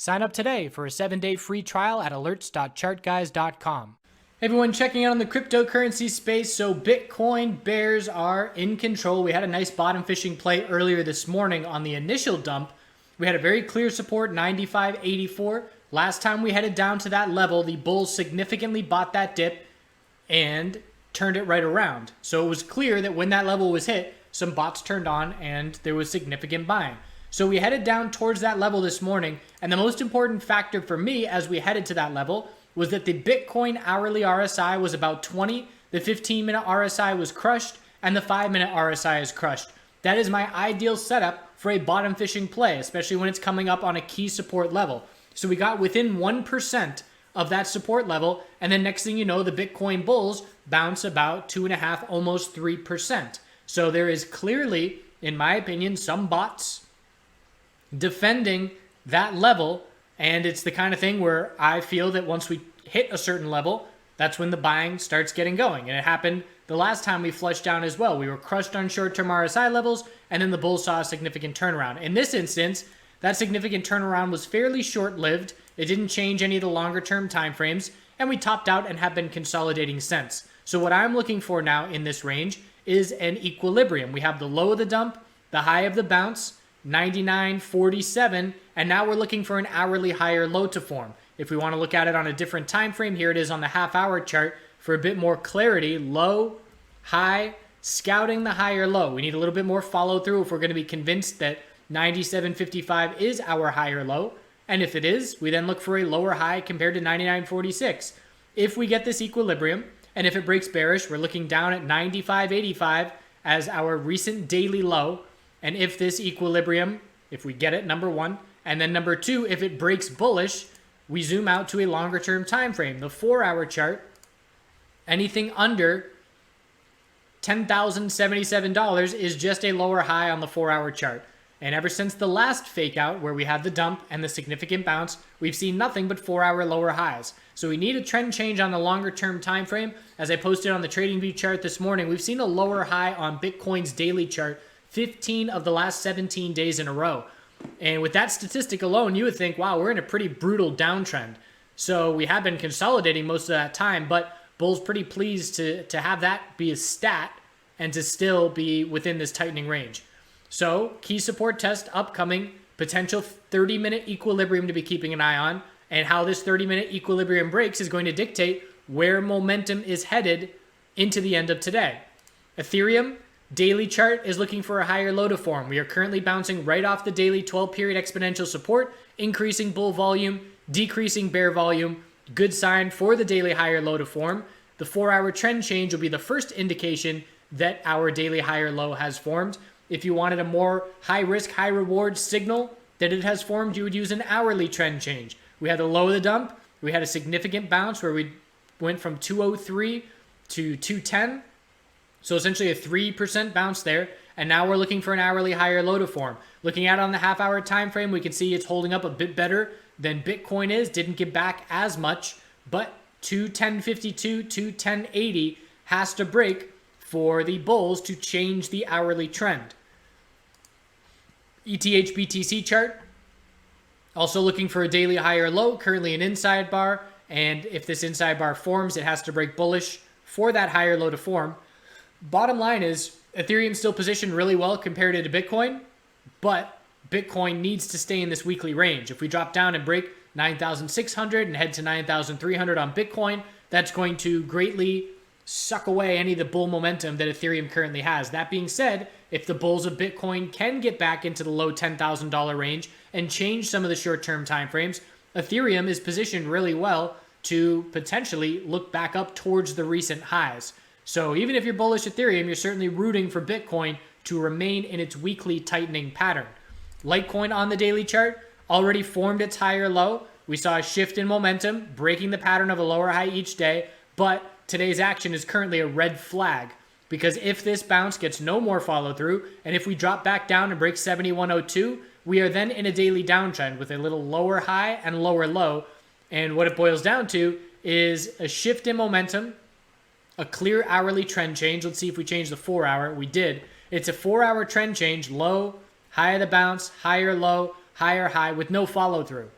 Sign up today for a 7-day free trial at alerts.chartguys.com. Everyone checking out on the cryptocurrency space. So Bitcoin bears are in control. We had a nice bottom fishing play earlier this morning on the initial dump. We had a very clear support, 95.84. Last time we headed down to that level, the bulls significantly bought that dip and turned it right around. So it was clear that when that level was hit, some bots turned on and there was significant buying. So we headed down towards that level this morning, and the most important factor for me as we headed to that level was that the Bitcoin hourly RSI was about 20, the 15-minute RSI was crushed, and the 5-minute RSI is crushed. That is my ideal setup for a bottom fishing play, especially when it's coming up on a key support level. So we got within 1% of that support level, and then next thing you know, the Bitcoin bulls bounce about 2.5%, almost 3%. So there is clearly, in my opinion, some bots defending that level, and it's the kind of thing where I feel that once we hit a certain level, that's when the buying starts getting going. And it happened the last time we flushed down as well. We were crushed on short-term RSI levels, and then the bulls saw a significant turnaround. In this instance, that significant turnaround was fairly short-lived. It didn't change any of the longer-term timeframes, and we topped out and have been consolidating since. So what I'm looking for now in this range is an equilibrium. We have the low of the dump, the high of the bounce, 99.47, and now we're looking for an hourly higher low to form. If we want to look at it on a different time frame, here it is on the half-hour chart for a bit more clarity. Low, high, scouting the higher low. We need a little bit more follow-through if we're going to be convinced that 97.55 is our higher low. And if it is, we then look for a lower high compared to 99.46. If we get this equilibrium, and if it breaks bearish, we're looking down at 95.85 as our recent daily low. And if this equilibrium, if we get it, number one, and then number two, if it breaks bullish, we zoom out to a longer term time frame. The 4-hour chart, anything under $10,077 is just a lower high on the 4-hour chart. And ever since the last fake out where we had the dump and the significant bounce, we've seen nothing but 4-hour lower highs. So we need a trend change on the longer term time frame. As I posted on the TradingView chart this morning, we've seen a lower high on Bitcoin's daily chart 15 of the last 17 days in a row. And with that statistic alone, you would think, wow, we're in a pretty brutal downtrend. So we have been consolidating most of that time, but Bull's pretty pleased to have that be a stat and to still be within this tightening range. So key support test upcoming, potential 30-minute equilibrium to be keeping an eye on, and how this 30-minute equilibrium breaks is going to dictate where momentum is headed into the end of today. Ethereum daily chart is looking for a higher low to form. We are currently bouncing right off the daily 12-period exponential support, increasing bull volume, decreasing bear volume. Good sign for the daily higher low to form. The 4-hour trend change will be the first indication that our daily higher low has formed. If you wanted a more high risk, high reward signal that it has formed, you would use an hourly trend change. We had the low of the dump. We had a significant bounce where we went from 203 to 210. So essentially a 3% bounce there. And now we're looking for an hourly higher low to form. Looking at it on the half-hour time frame, we can see it's holding up a bit better than Bitcoin is. Didn't get back as much, but 210.52, 210.80 has to break for the bulls to change the hourly trend. ETH BTC chart, also looking for a daily higher low, currently an inside bar. And if this inside bar forms, it has to break bullish for that higher low to form. Bottom line is Ethereum still positioned really well compared to Bitcoin, but Bitcoin needs to stay in this weekly range. If we drop down and break 9,600 and head to 9,300 on Bitcoin, that's going to greatly suck away any of the bull momentum that Ethereum currently has. That being said, if the bulls of Bitcoin can get back into the low $10,000 range and change some of the short-term timeframes, Ethereum is positioned really well to potentially look back up towards the recent highs. So even if you're bullish Ethereum, you're certainly rooting for Bitcoin to remain in its weekly tightening pattern. Litecoin on the daily chart already formed its higher low. We saw a shift in momentum, breaking the pattern of a lower high each day, but today's action is currently a red flag because if this bounce gets no more follow through, and if we drop back down and break 71.02, we are then in a daily downtrend with a little lower high and lower low. And what it boils down to is a shift in momentum, a clear hourly trend change. Let's see if we change the 4-hour. We did. It's a 4-hour trend change, low, high of the bounce, higher low, higher high with no follow through.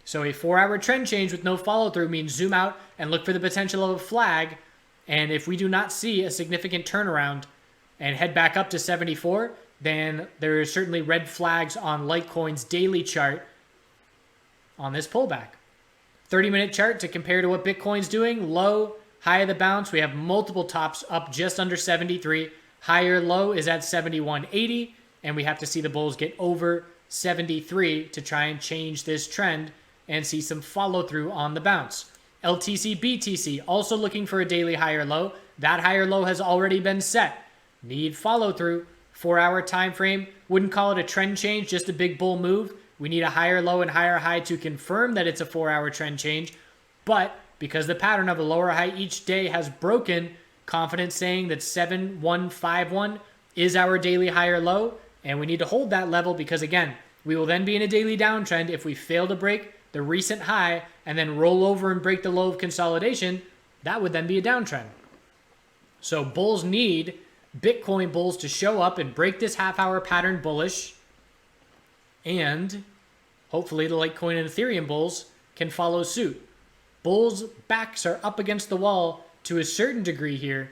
So a 4-hour trend change with no follow through means zoom out and look for the potential of a flag. And if we do not see a significant turnaround and head back up to 74, then there are certainly red flags on Litecoin's daily chart on this pullback. 30-minute chart to compare to what Bitcoin's doing. Low, high of the bounce. We have multiple tops up just under 73. Higher low is at 71.80. And we have to see the bulls get over 73 to try and change this trend and see some follow through on the bounce. LTC, BTC also looking for a daily higher low. That higher low has already been set. Need follow through. 4-hour time frame. Wouldn't call it a trend change, just a big bull move. We need a higher low and higher high to confirm that it's a 4-hour trend change. But because the pattern of a lower high each day has broken, confidence saying that 7151 is our daily higher low. And we need to hold that level because, again, we will then be in a daily downtrend if we fail to break the recent high and then roll over and break the low of consolidation. That would then be a downtrend. So bulls need Bitcoin bulls to show up and break this half-hour pattern bullish. And hopefully the Litecoin and Ethereum bulls can follow suit. Bulls' backs are up against the wall to a certain degree here.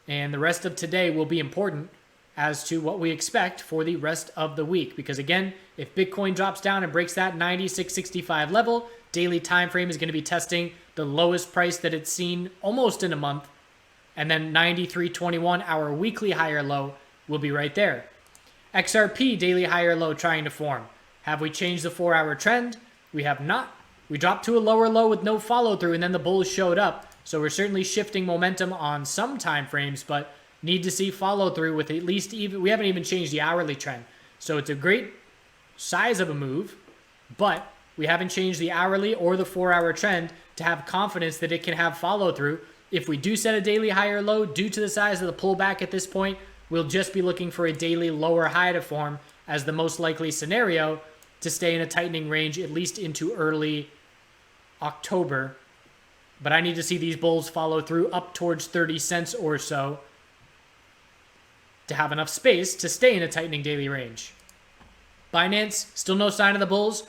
And the rest of today will be important as to what we expect for the rest of the week. Because again, if Bitcoin drops down and breaks that 96.65 level, daily time frame is going to be testing the lowest price that it's seen almost in a month. And then 93.21, our weekly higher low, will be right there. XRP daily higher low trying to form. Have we changed the 4-hour trend? We have not. We dropped to a lower low with no follow through and then the bulls showed up. So we're certainly shifting momentum on some time frames, but need to see follow through with at least we haven't even changed the hourly trend. So it's a great size of a move, but we haven't changed the hourly or the 4-hour trend to have confidence that it can have follow through. If we do set a daily higher low due to the size of the pullback at this point, we'll just be looking for a daily lower high to form as the most likely scenario to stay in a tightening range at least into early October. But I need to see these bulls follow through up towards 30 cents or so to have enough space to stay in a tightening daily range. Binance, still no sign of the bulls,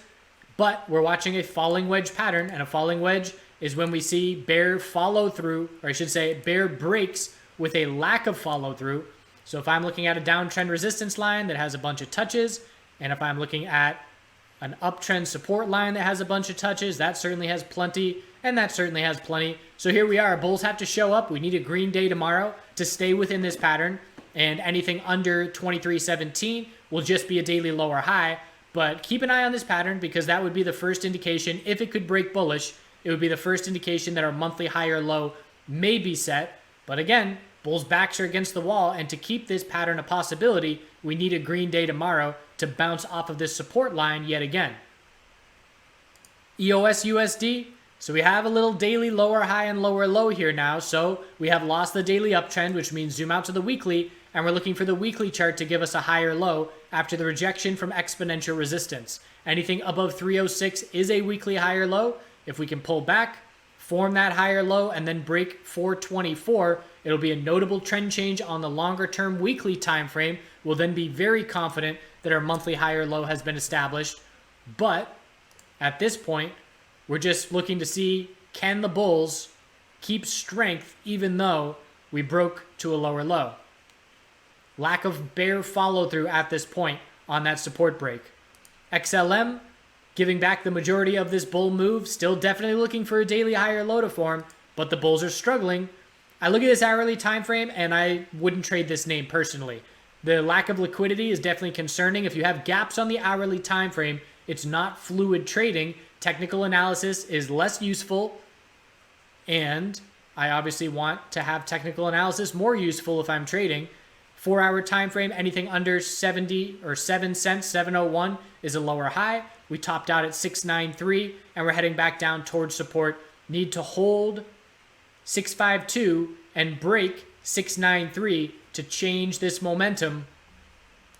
but we're watching a falling wedge pattern, and a falling wedge is when we see bear follow through, or I should say bear breaks with a lack of follow through. So if I'm looking at a downtrend resistance line that has a bunch of touches, and if I'm looking at an uptrend support line that has a bunch of touches, that certainly has plenty, and that certainly has plenty. So here we are. Bulls have to show up. We need a green day tomorrow to stay within this pattern, and anything under 23.17 will just be a daily lower high. But keep an eye on this pattern because that would be the first indication. If it could break bullish, it would be the first indication that our monthly higher low may be set. But again, bulls' backs are against the wall, and to keep this pattern a possibility, we need a green day tomorrow to bounce off of this support line yet again. EOS USD. So we have a little daily lower high and lower low here now. So we have lost the daily uptrend, which means zoom out to the weekly, and we're looking for the weekly chart to give us a higher low after the rejection from exponential resistance. Anything above 306 is a weekly higher low. If we can pull back, form that higher low, and then break 424, it'll be a notable trend change on the longer term weekly time frame. We'll then be very confident that our monthly higher low has been established. But at this point, we're just looking to see, can the bulls keep strength even though we broke to a lower low? Lack of bear follow through at this point on that support break. XLM giving back the majority of this bull move, still definitely looking for a daily higher low to form, but the bulls are struggling. I look at this hourly time frame and I wouldn't trade this name personally. The lack of liquidity is definitely concerning. If you have gaps on the hourly time frame, it's not fluid trading. Technical analysis is less useful, and I obviously want to have technical analysis more useful if I'm trading. 4-hour time frame, anything under 70 or 7 cents, 701 is a lower high. We topped out at 693 and we're heading back down towards support. Need to hold 652 and break 693 to change this momentum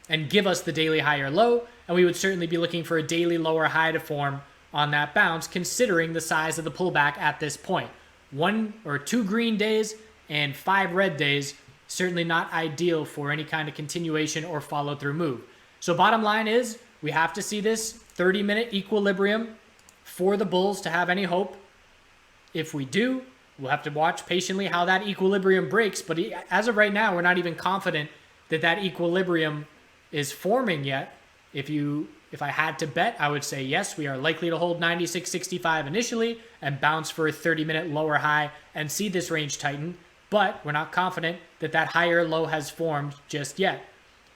and give us the daily higher low. And we would certainly be looking for a daily lower high to form on that bounce, considering the size of the pullback at this point. 1 or 2 green days and 5 red days, certainly not ideal for any kind of continuation or follow through move. So bottom line is we have to see this 30-minute equilibrium for the bulls to have any hope. If we do, we'll have to watch patiently how that equilibrium breaks. But as of right now, we're not even confident that that equilibrium is forming yet. If I had to bet, I would say yes, we are likely to hold 96.65 initially and bounce for a 30-minute lower high and see this range tighten. But we're not confident that that higher low has formed just yet.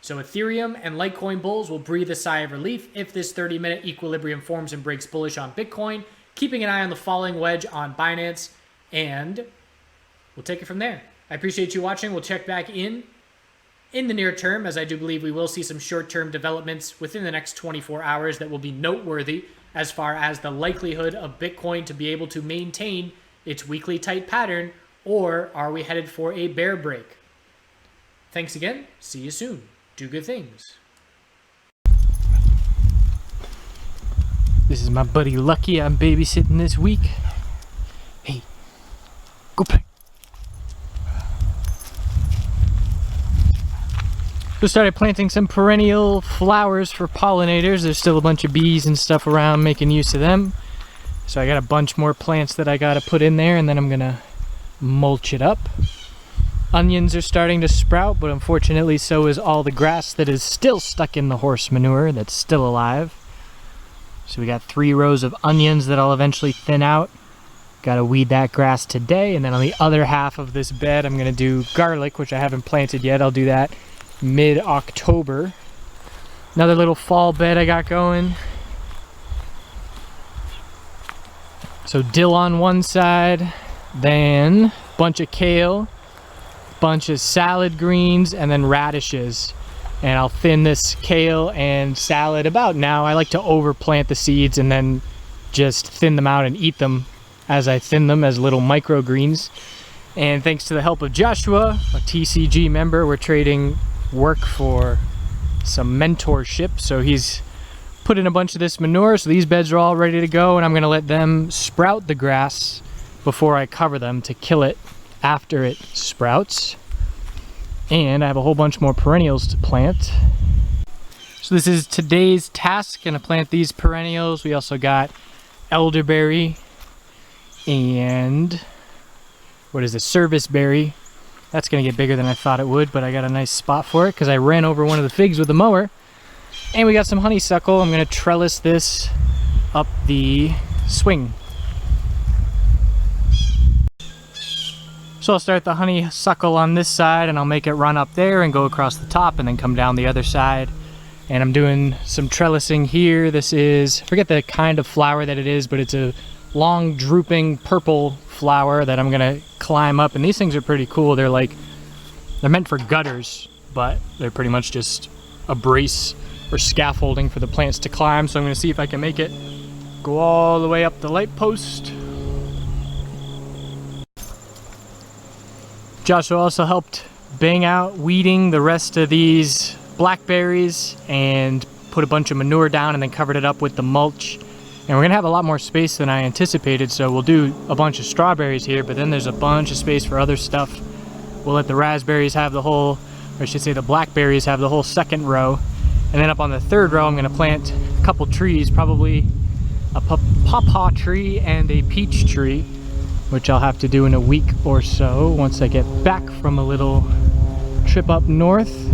So Ethereum and Litecoin bulls will breathe a sigh of relief if this 30-minute equilibrium forms and breaks bullish on Bitcoin, keeping an eye on the falling wedge on Binance, and we'll take it from there. I appreciate you watching. We'll check back in the near term, as I do believe we will see some short-term developments within the next 24 hours that will be noteworthy as far as the likelihood of Bitcoin to be able to maintain its weekly tight pattern, or are we headed for a bear break? Thanks again. See you soon. Do good things. This is my buddy Lucky. I'm babysitting this week. Hey, go play. So started planting some perennial flowers for pollinators. There's still a bunch of bees and stuff around making use of them. So I got a bunch more plants that I gotta put in there, and then I'm gonna mulch it up. Onions are starting to sprout, but unfortunately so is all the grass that is still stuck in the horse manure that's still alive. So we got 3 rows of onions that I'll eventually thin out. Gotta weed that grass today, and then on the other half of this bed I'm gonna do garlic, which I haven't planted yet. I'll do that mid-October. Another little fall bed I got going. So dill on one side, then a bunch of kale, bunch of salad greens, and then radishes. And I'll thin this kale and salad about now. I like to overplant the seeds and then just thin them out and eat them as I thin them as little microgreens. And thanks to the help of Joshua, a TCG member, we're trading work for some mentorship. So he's put in a bunch of this manure, so these beds are all ready to go, and I'm gonna let them sprout the grass before I cover them to kill it after it sprouts. And I have a whole bunch more perennials to plant. So this is today's task, gonna plant these perennials. We also got elderberry and what is this, serviceberry. That's gonna get bigger than I thought it would, but I got a nice spot for it because I ran over one of the figs with a mower. And we got some honeysuckle. I'm gonna trellis this up the swing. So I'll start the honeysuckle on this side and I'll make it run up there and go across the top and then come down the other side. And I'm doing some trellising here. This is, I forget the kind of flower that it is, but it's a long drooping purple flower that I'm gonna climb up. And these things are pretty cool. They're meant for gutters, but they're pretty much just a brace or scaffolding for the plants to climb. So I'm gonna see if I can make it go all the way up the light post. Joshua also helped bang out weeding the rest of these blackberries and put a bunch of manure down and then covered it up with the mulch. And we're gonna have a lot more space than I anticipated, so we'll do a bunch of strawberries here, but then there's a bunch of space for other stuff. We'll let the raspberries have the whole, or I should say the blackberries have the whole second row. And then up on the third row, I'm gonna plant a couple trees, probably a pawpaw tree and a peach tree, which I'll have to do in a week or so once I get back from a little trip up north.